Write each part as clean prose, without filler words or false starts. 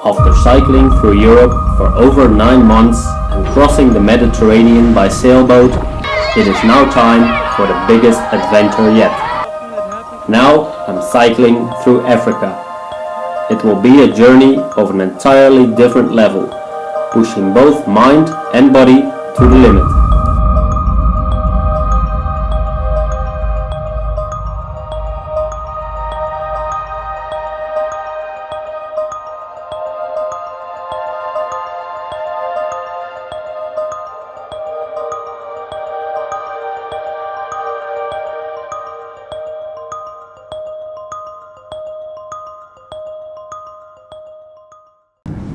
After cycling through Europe for over 9 months and crossing the Mediterranean by sailboat, it is now time for the biggest adventure yet. Now I'm cycling through Africa. It will be a journey of an entirely different level, pushing both mind and body to the limit.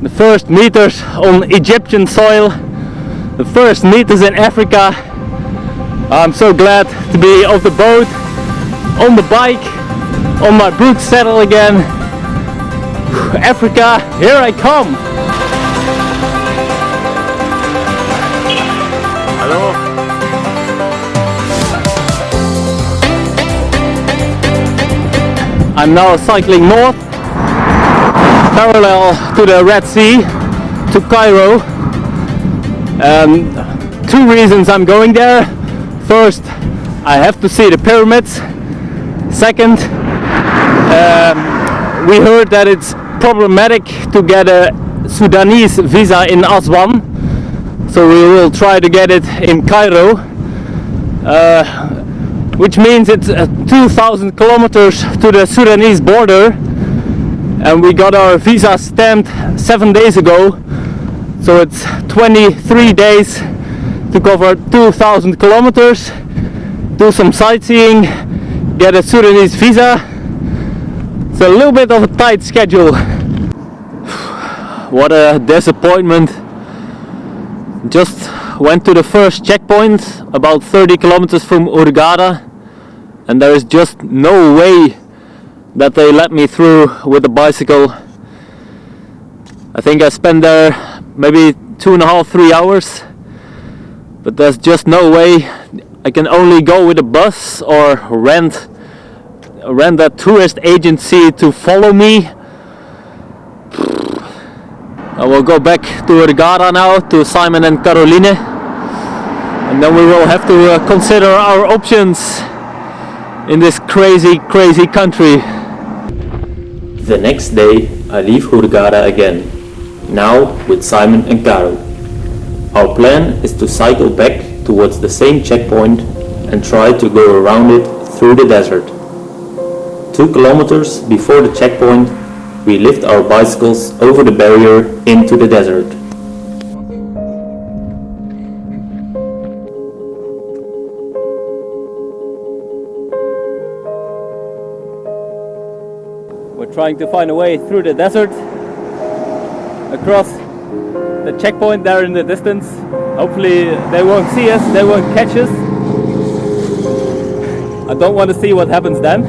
The first meters on Egyptian soil, the first meters in Africa. I'm so glad to be off the boat, on the bike, on my boot saddle again. Africa, here I come! Hello. I'm now cycling north, parallel to the Red Sea, to Cairo. Two reasons I'm going there. First, I have to see the pyramids. Second, we heard that it's problematic to get a Sudanese visa in Aswan, so we will try to get it in Cairo, which means it's 2,000 kilometers to the Sudanese border. And we got our visa stamped 7 days ago, so it's 23 days to cover 2,000 kilometers, do some sightseeing, get a Sudanese visa. It's a little bit of a tight schedule. What a disappointment. Just went to the first checkpoint about 30 kilometers from Hurghada, and there is just no way that they let me through with the bicycle. I think I spent there maybe 2.5–3 hours, but there's just no way. I can only go with a bus or rent a tourist agency to follow me. I will go back to Hurghada now, to Simon and Caroline, and then we will have to consider our options in this crazy country. The next day I leave Hurghada again, now with Simon and Caro. Our plan is to cycle back towards the same checkpoint and try to go around it through the desert. 2 kilometers before the checkpoint, we lift our bicycles over the barrier into the desert. We're trying to find a way through the desert, across the checkpoint there in the distance. Hopefully they won't see us, they won't catch us. I don't want to see what happens then.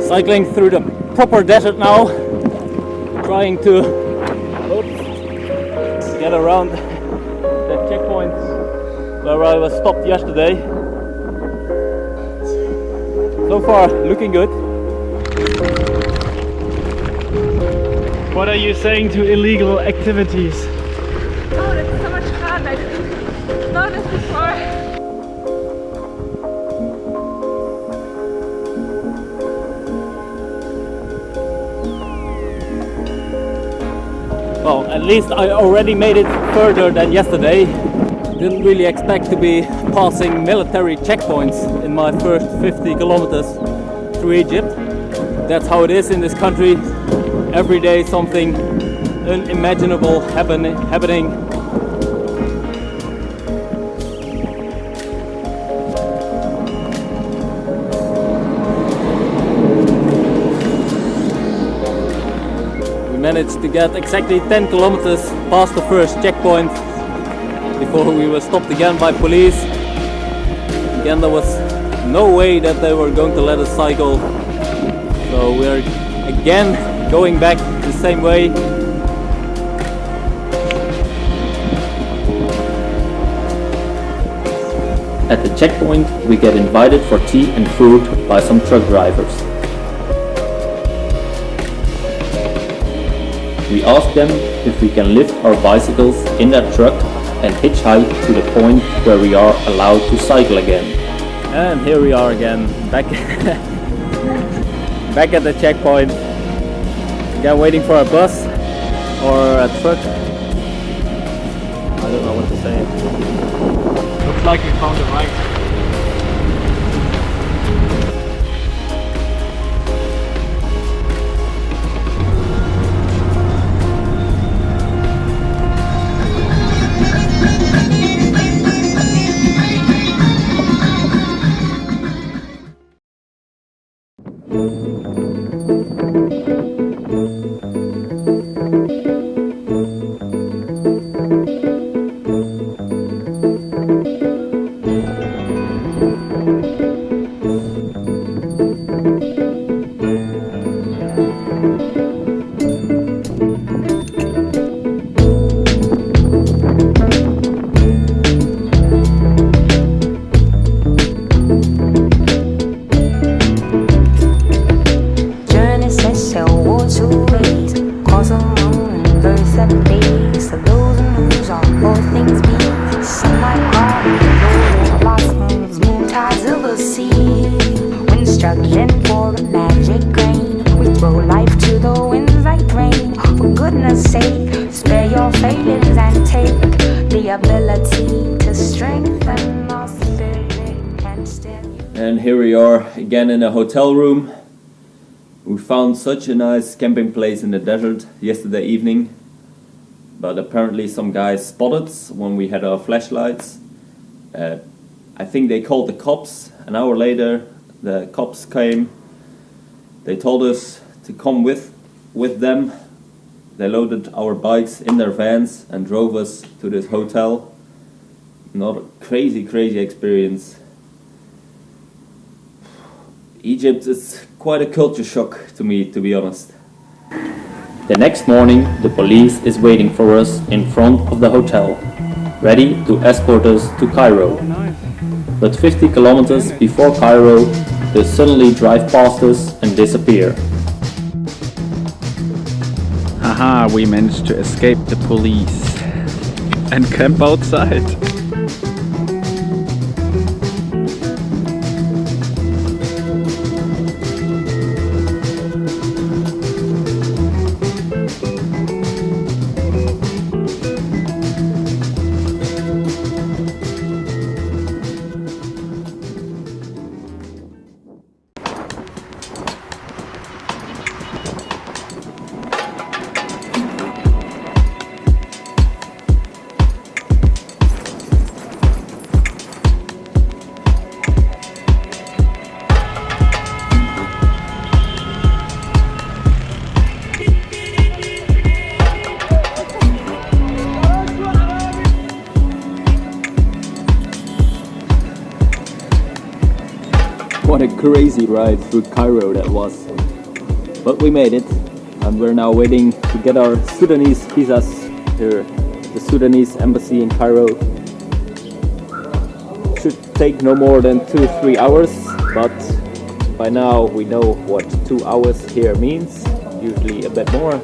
Cycling through the proper desert now, trying to get around that checkpoint where I was stopped yesterday. So far, looking good. What are you saying to illegal activities? Oh, that's so much fun. I didn't know this before. Well, at least I already made it further than yesterday. Didn't really expect to be passing military checkpoints in my first 50 kilometers through Egypt. That's how it is in this country. Every day something unimaginable happening. We managed to get exactly 10 kilometers past the first checkpoint before we were stopped again by police. Again, there was no way that they were going to let us cycle, so we're again going back the same way. At the checkpoint, we get invited for tea and food by some truck drivers. We ask them if we can lift our bicycles in that truck and hitchhike to the point where we are allowed to cycle again. And here we are again, back back at the checkpoint. Again, waiting for a bus or a truck. I don't know what to say. Looks like we found a right. And here we are again in a hotel room. We found such a nice camping place in the desert yesterday evening, but apparently some guys spotted us when we had our flashlights. I think they called the cops. An hour later the cops came. They told us to come with them. They loaded our bikes in their vans and drove us to this hotel. Not a crazy experience. Egypt is quite a culture shock to me, to be honest. The next morning, the police is waiting for us in front of the hotel, ready to escort us to Cairo. But 50 kilometers before Cairo, they suddenly drive past us and disappear. Haha, we managed to escape the police and camp outside. What a crazy ride through Cairo that was. But we made it, and we're now waiting to get our Sudanese visas here at the Sudanese embassy in Cairo. Should take no more than 2-3 hours, but by now we know what 2 hours here means, usually a bit more.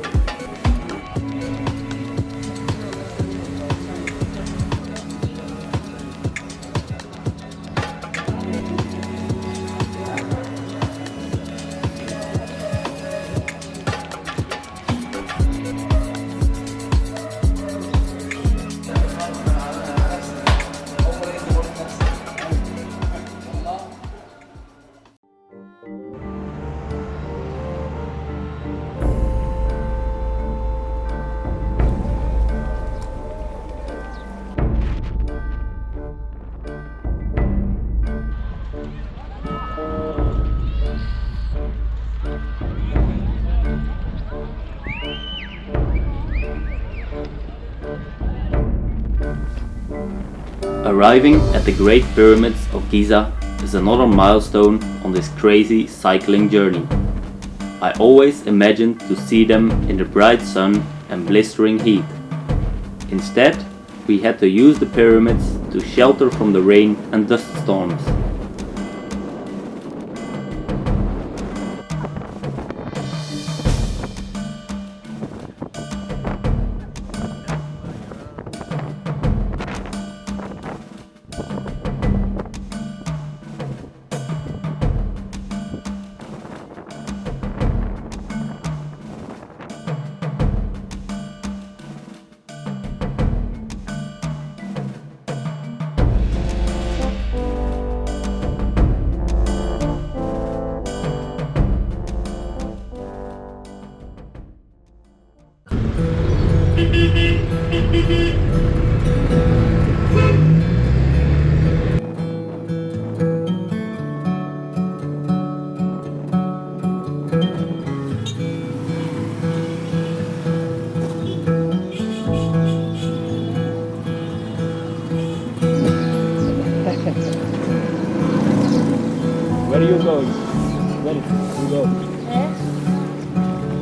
Arriving at the Great Pyramids of Giza is another milestone on this crazy cycling journey. I always imagined to see them in the bright sun and blistering heat. Instead, we had to use the pyramids to shelter from the rain and dust storms. Where are you going? Where you go?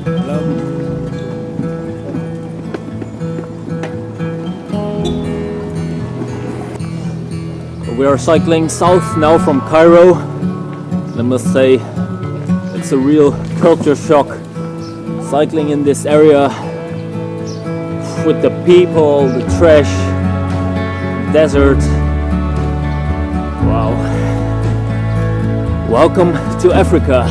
Hello. We are cycling south now from Cairo. I must say it's a real culture shock cycling in this area with the people, the trash, desert. Wow. Welcome to Africa.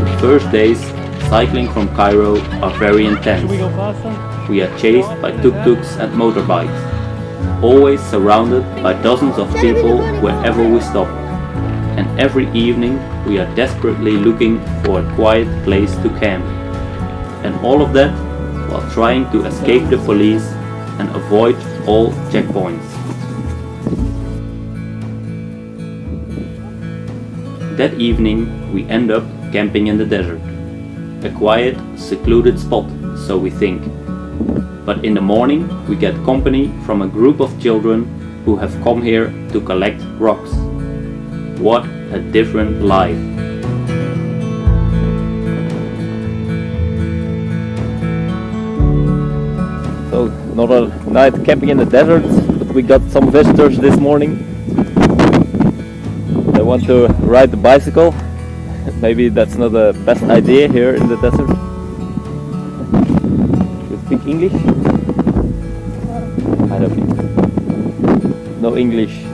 The first days cycling from Cairo are very intense. Should we go faster? We are chased by tuk-tuks and motorbikes, always surrounded by dozens of people wherever we stop. And every evening we are desperately looking for a quiet place to camp. And all of that while trying to escape the police and avoid all checkpoints. That evening we end up camping in the desert. A quiet, secluded spot, so we think. But in the morning we get company from a group of children who have come here to collect rocks. What a different life. So another night camping in the desert, but we got some visitors this morning. They want to ride the bicycle. Maybe that's not the best idea here in the desert. You speak English? I don't think. No English.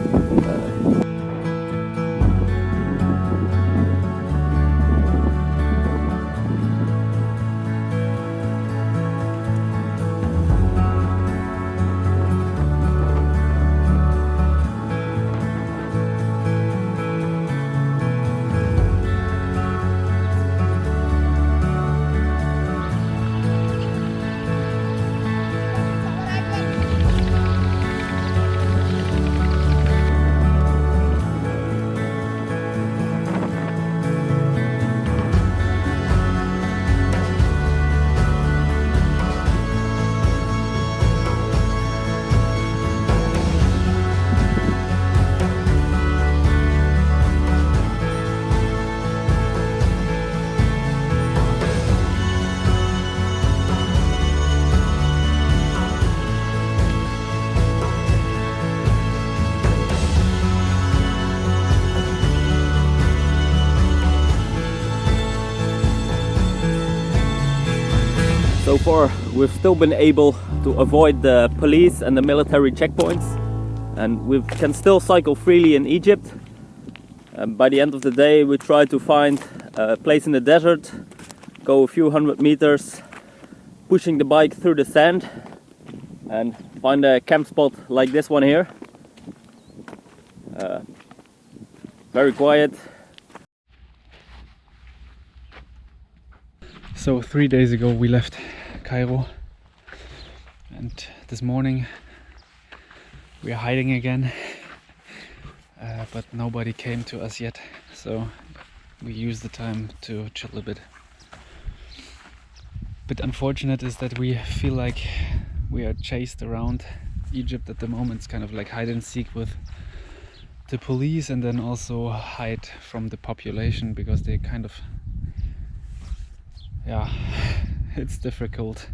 So far we've still been able to avoid the police and the military checkpoints, and we can still cycle freely in Egypt. By the end of the day we try to find a place in the desert, go a few hundred meters, pushing the bike through the sand, and find a camp spot like this one here. Very quiet. So 3 days ago we left Cairo, and this morning we are hiding again, but nobody came to us yet, so we use the time to chill a bit. But unfortunate is that we feel like we are chased around Egypt at the moment. It's kind of like hide and seek with the police, and then also hide from the population, because they kind of, yeah, it's difficult.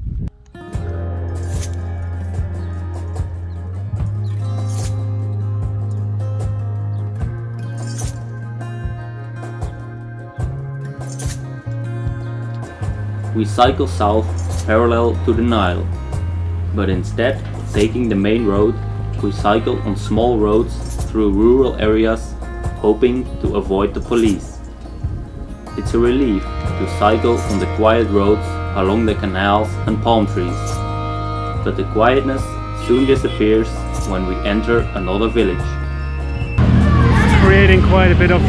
we cycle south parallel to the Nile, but instead of taking the main road, we cycle on small roads through rural areas, hoping to avoid the police. It's a relief to cycle on the quiet roads along the canals and palm trees, but the quietness soon disappears when we enter another village. Creating quite a bit of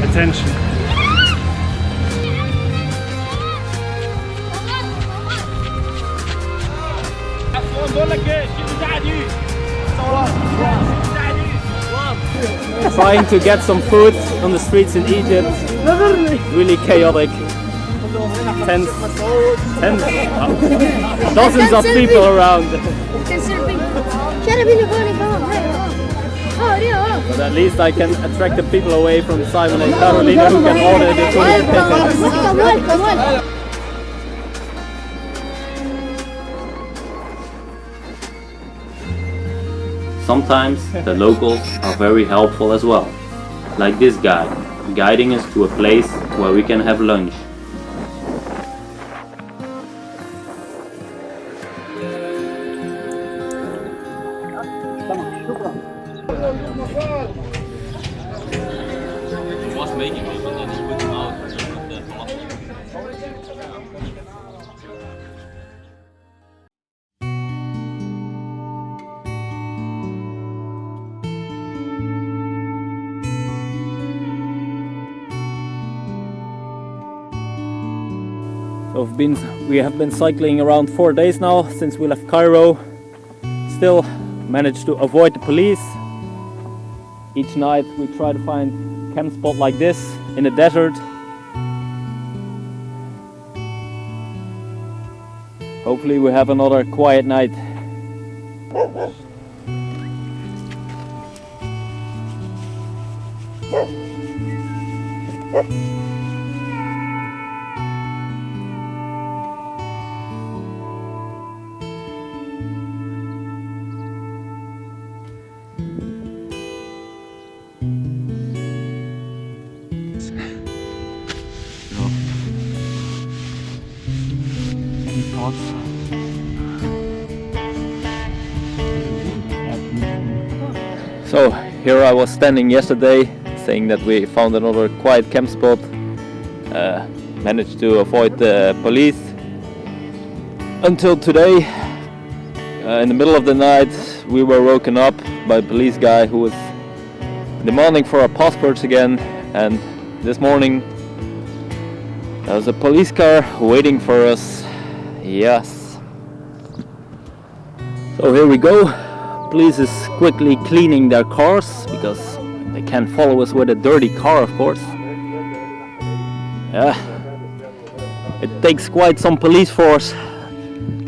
attention. Trying to get some food on the streets in Egypt. Really chaotic. Dozens of people around. But at least I can attract the people away from Simon and Carolina who can order the food. Sometimes the locals are very helpful as well, like this guy, guiding us to a place where we can have lunch. So we have been cycling around 4 days now since we left Cairo. Still managed to avoid the police. Each night we try to find a camp spot like this in the desert. Hopefully we have another quiet night. So here I was standing yesterday saying that we found another quiet camp spot, managed to avoid the police until today. In the middle of the night we were woken up by a police guy who was demanding for our passports again, and this morning there was a police car waiting for us. Yes. So here we go. Police is quickly cleaning their cars because they can't follow us with a dirty car, of course. Yeah. It takes quite some police force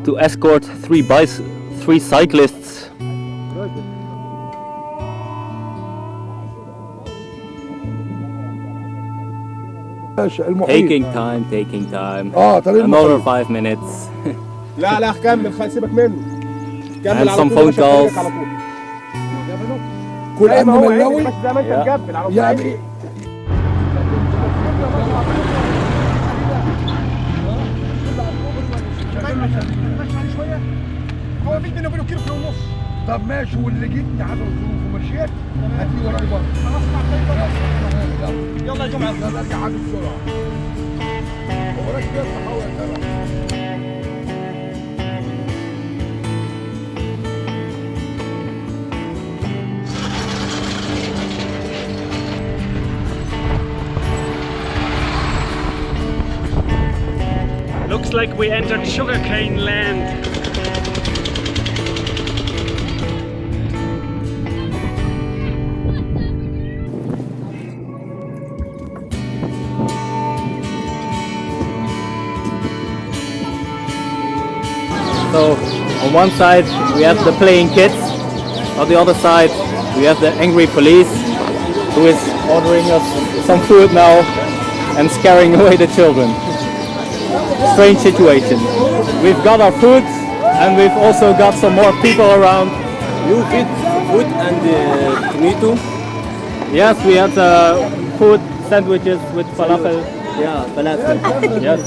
to escort three cyclists. Taking time. Another 5 minutes. And some phone calls. طب ماشي، واللي جيتني حسب الظروف ومشيت هتيجي ورايا برضه. خلاص يلا يا جماعه، يلا ارجع عادي بسرعه. وراك كده تحاول يا Looks like we entered sugarcane land. So on one side we have the playing kids, on the other side we have the angry police who is ordering us some food now and scaring away the children. Strange situation. We've got our food and we've also got some more people around. You feed food and tomato? Yes, we had food, sandwiches with falafel. Yeah, falafel. Yes.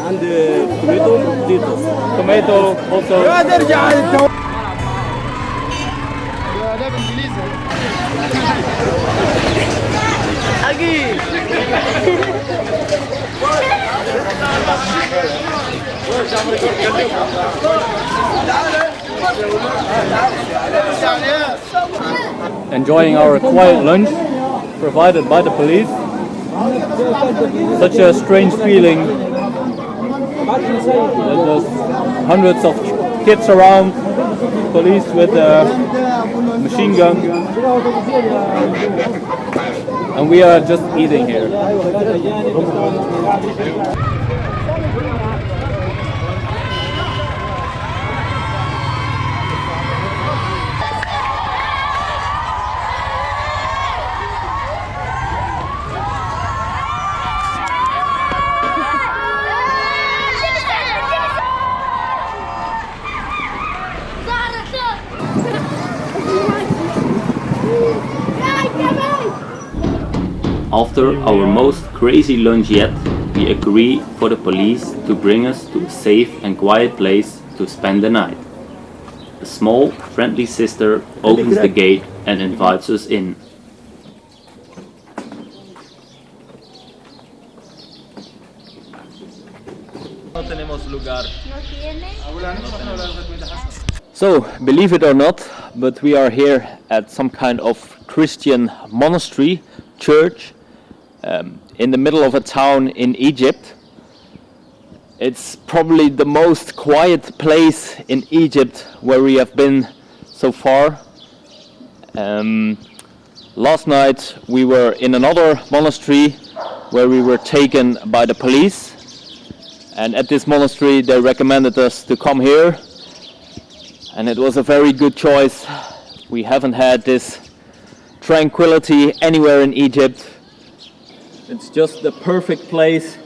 and tomato, potatoes. Tomato also. Enjoying our quiet lunch provided by the police. Such a strange feeling. There's hundreds of kids around, police with a machine gun, and we are just eating here. After our most crazy lunch yet, we agree for the police to bring us to a safe and quiet place to spend the night. A small, friendly sister opens the gate and invites us in. So, believe it or not, but we are here at some kind of Christian monastery, church, in the middle of a town in Egypt. It's probably the most quiet place in Egypt where we have been so far. Last night we were in another monastery where we were taken by the police, and at this monastery they recommended us to come here, and it was a very good choice. We haven't had this tranquility anywhere in Egypt. It's just the perfect place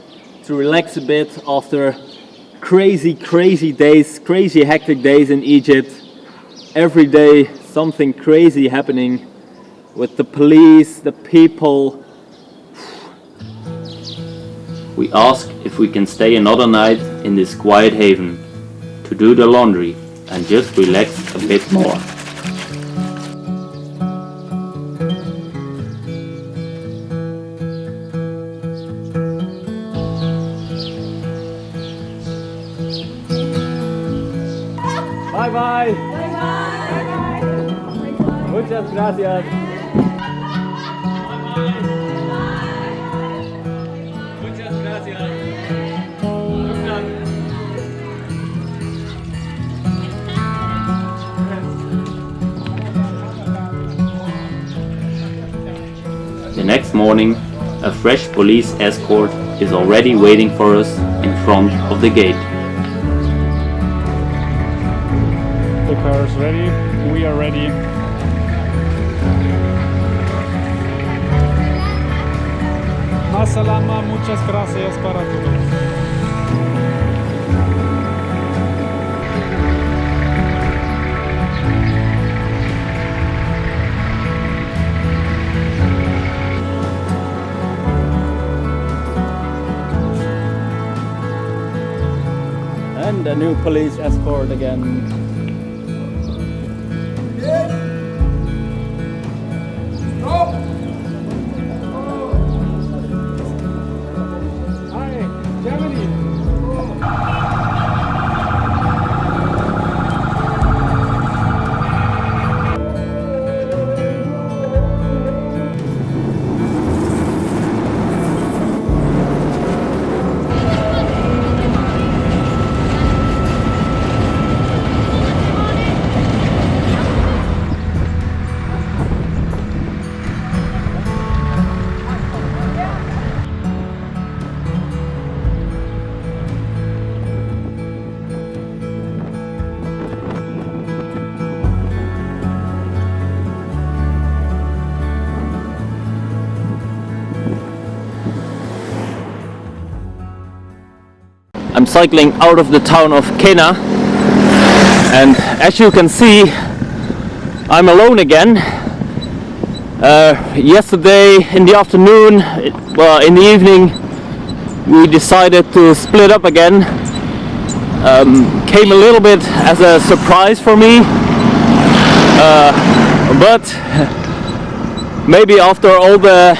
to relax a bit after crazy days, crazy hectic days in Egypt. Every day something crazy happening with the police, the people. We ask if we can stay another night in this quiet haven to do the laundry and just relax a bit more. Bye bye. Muchas gracias. Muchas gracias. The next morning, a fresh police escort is already waiting for us in front of the gate. The car is ready. We are ready. Masalama, muchas gracias para todos. And a new police escort again. I'm cycling out of the town of Karnak, and as you can see, I'm alone again. Yesterday in the afternoon, in the evening, we decided to split up again. Came a little bit as a surprise for me, but maybe after all the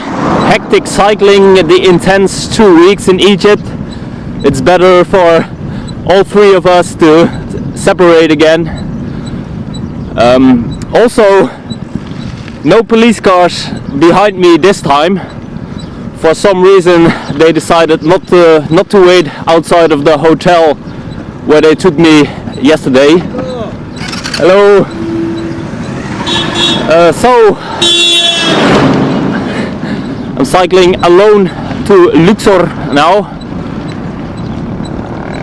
hectic cycling, the intense 2 weeks in Egypt, it's better for all three of us to separate again. Also, no police cars behind me this time. For some reason they decided not to wait outside of the hotel where they took me yesterday. Hello. So I'm cycling alone to Luxor now.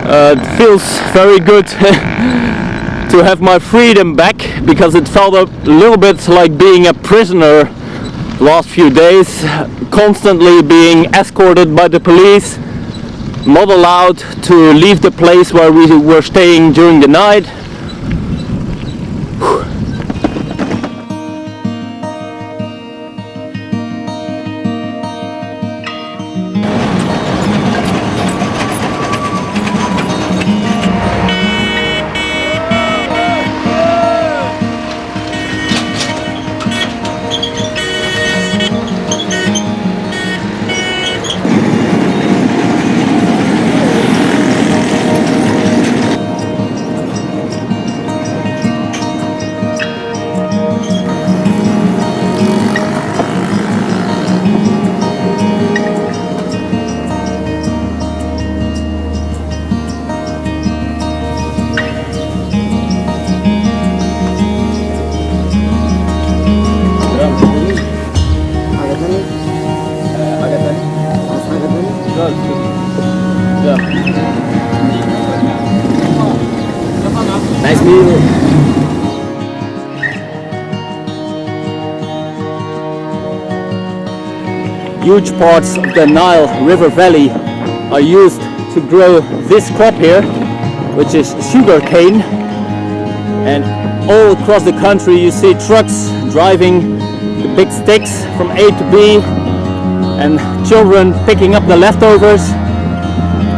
It feels very good to have my freedom back, because it felt a little bit like being a prisoner last few days, constantly being escorted by the police, not allowed to leave the place where we were staying during the night. Nice meal. Huge parts of the Nile River Valley are used to grow this crop here, which is sugar cane. And all across the country you see trucks driving the big sticks from A to B, and children picking up the leftovers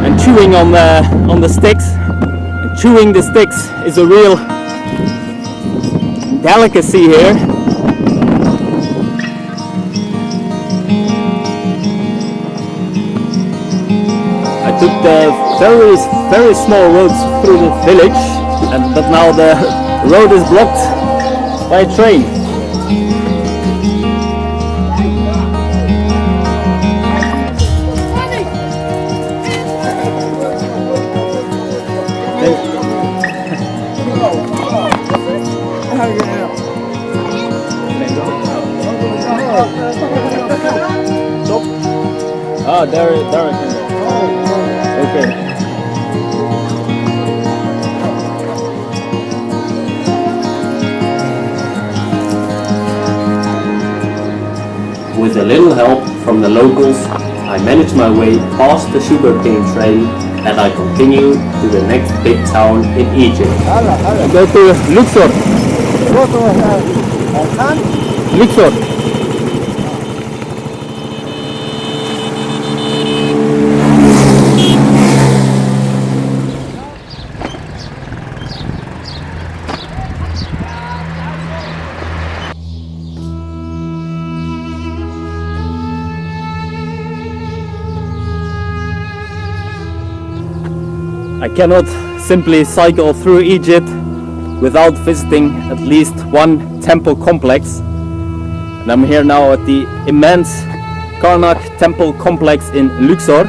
and chewing on the sticks. And chewing the sticks is a real delicacy here. I took the very small roads through the village, but now the road is blocked by a train. Ah, there I can go. Okay. With a little help from the locals, I managed my way past the sugarcane train, and I continue to the next big town in Egypt. I go to Luxor. Luxor. I cannot simply cycle through Egypt without visiting at least one temple complex. And I'm here now at the immense Karnak temple complex in Luxor.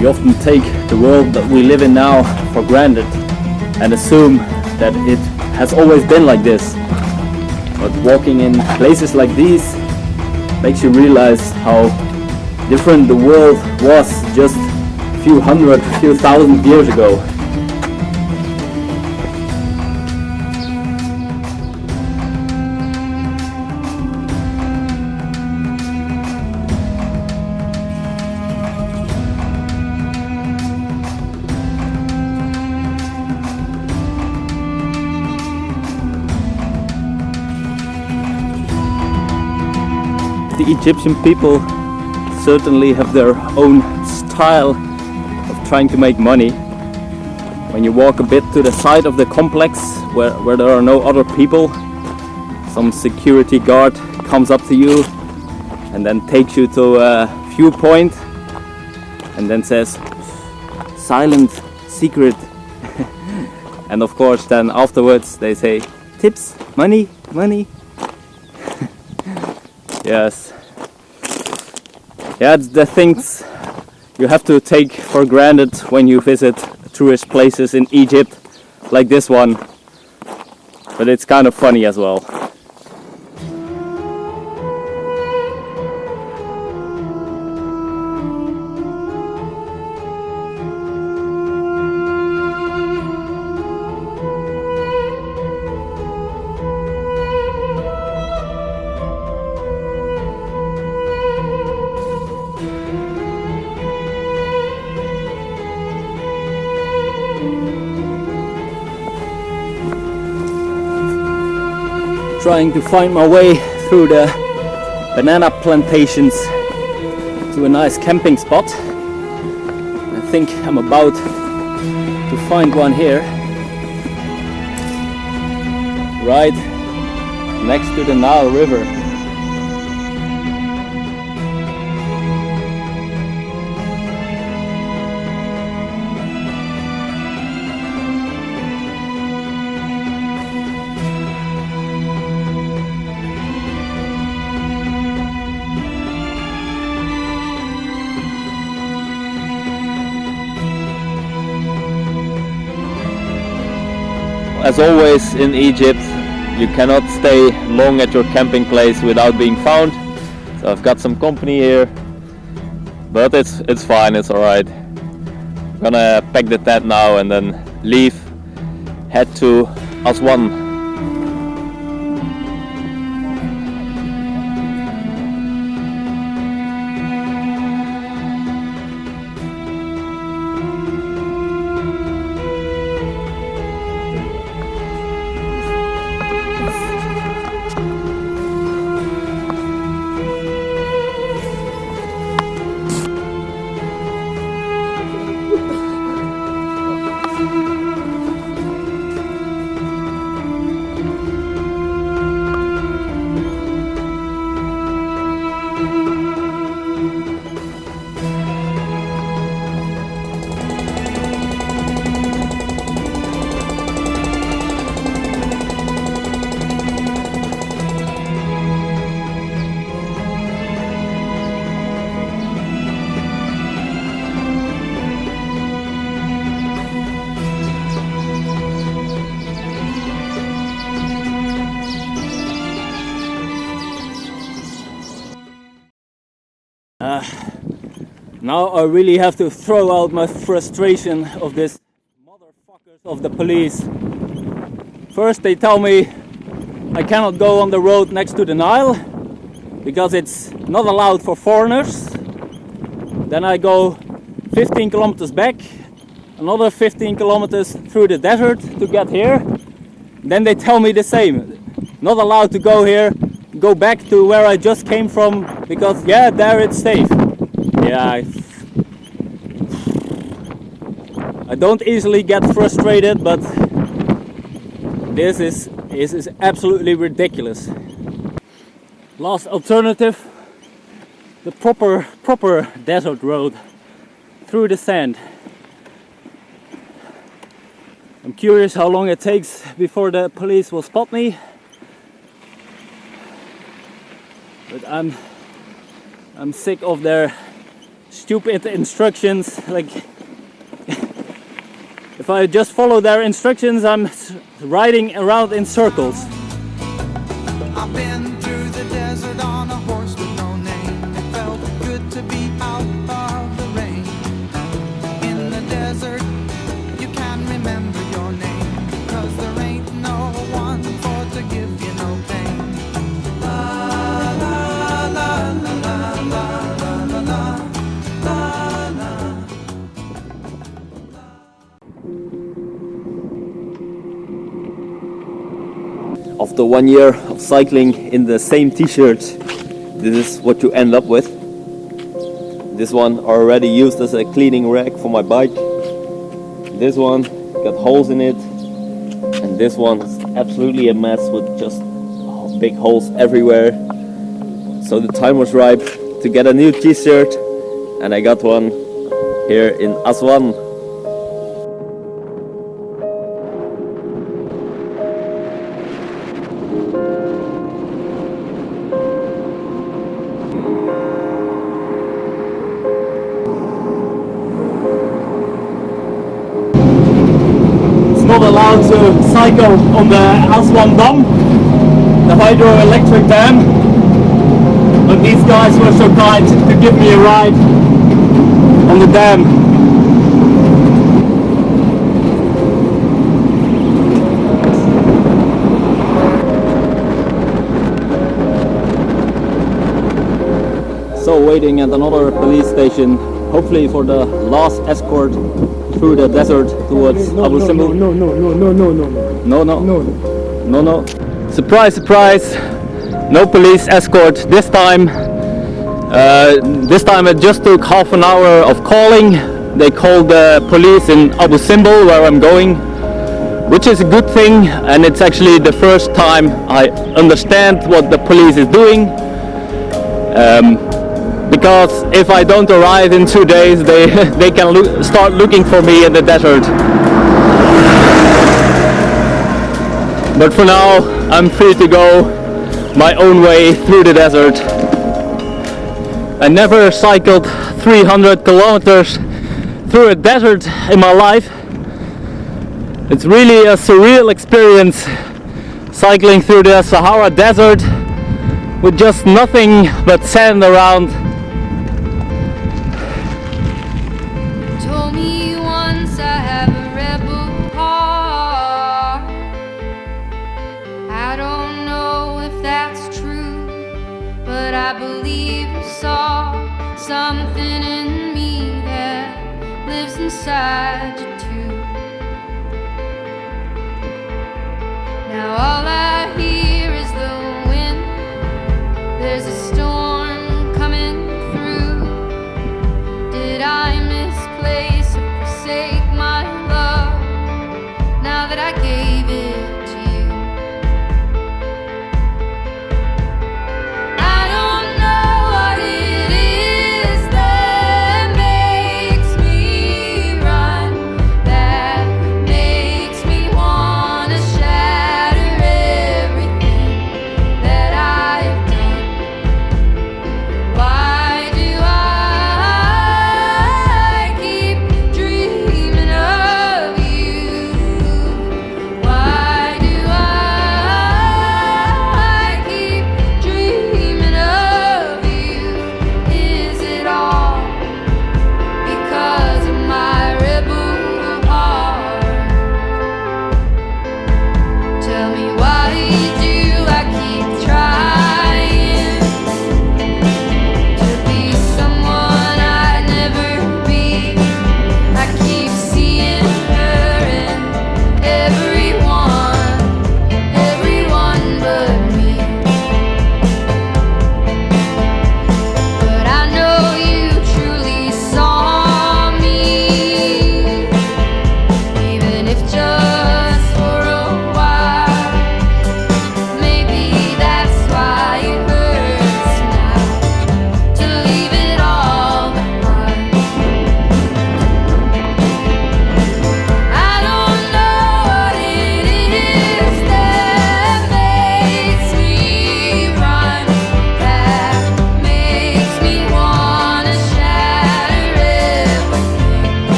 We often take the world that we live in now for granted and assume that it has always been like this. But walking in places like these makes you realize how different the world was just a few hundred, few thousand years ago. The Egyptian people certainly have their own style of trying to make money. When you walk a bit to the side of the complex where there are no other people, some security guard comes up to you and then takes you to a viewpoint and then says, "Silent, secret." And of course then afterwards they say, "Tips, money, money." Yes. Yeah, it's the things you have to take for granted when you visit tourist places in Egypt, like this one. But it's kind of funny as well. Trying to find my way through the banana plantations to a nice camping spot. I think I'm about to find one here, right next to the Nile River. As always in Egypt, you cannot stay long at your camping place without being found. So I've got some company here, but it's fine, it's alright. I'm gonna pack the tent now and then leave, head to Aswan. Now I really have to throw out my frustration of this motherfuckers of the police. First they tell me I cannot go on the road next to the Nile because it's not allowed for foreigners. Then I go 15 kilometers back, another 15 kilometers through the desert to get here. Then they tell me the same. Not allowed to go here, go back to where I just came from because yeah, there it's safe. Yeah, I don't easily get frustrated, but this is absolutely ridiculous. Last alternative, the proper desert road through the sand. I'm curious how long it takes before the police will spot me. But I'm sick of their stupid instructions. Like, if I just follow their instructions, I'm riding around in circles. After 1 year of cycling in the same t-shirt, this is what you end up with. This one already used as a cleaning rag for my bike. This one got holes in it, and this one is absolutely a mess with just big holes everywhere. So the time was ripe to get a new t-shirt, and I got one here in Aswan. Not allowed to cycle on the Aswan Dam, the hydroelectric dam, but these guys were so kind to give me a ride on the dam. So waiting at another police station, hopefully for the last escort through the desert towards Abu Simbel. No. Surprise, surprise, no police escort this time. This time it just took half an hour of calling. They called the police in Abu Simbel, where I'm going, which is a good thing, and it's actually the first time I understand what the police is doing. Because if I don't arrive in 2 days, they can start looking for me in the desert. But for now, I'm free to go my own way through the desert. I never cycled 300 kilometers through a desert in my life. It's really a surreal experience cycling through the Sahara Desert with just nothing but sand around. Told me once I have a rebel heart. I don't know if that's true, but I believe you saw something in me that lives inside you too. Now all I hear is the wind. There's a storm coming through. Did I misplace or forsake my love now that I gave it to you? I don't know what it is that makes me run, that makes me wanna shatter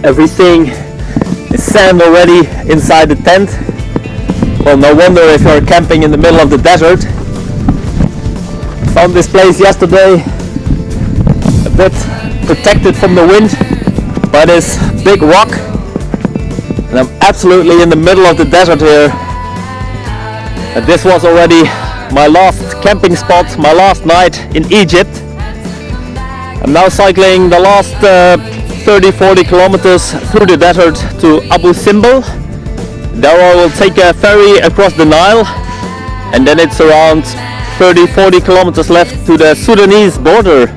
Everything is sand already inside the tent. Well, no wonder if you're camping in the middle of the desert. Found this place yesterday, a bit protected from the wind by this big rock. And I'm absolutely in the middle of the desert here. And this was already my last camping spot, my last night in Egypt. I'm now cycling the last 30-40 kilometers through the desert to Abu Simbel. There I will take a ferry across the Nile, and then it's around 30-40 kilometers left to the Sudanese border.